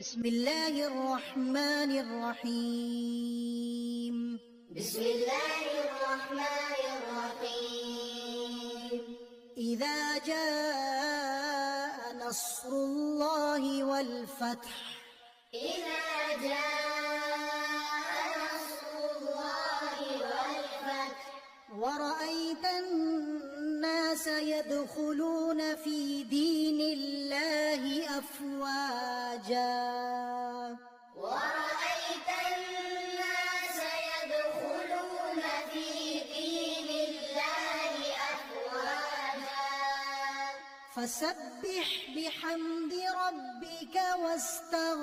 بسم الله الرحمن الرحيم. بسم الله الرحمن الرحيم. إذا جاء نصر الله والفتح. إذا جاء نصر الله والفتح. ورأيت الناس يدخلون في دين الله أفواجا. ورأيت الناس يدخلون في دين الله أفواجا. فسبح بحمد ربك واستغفره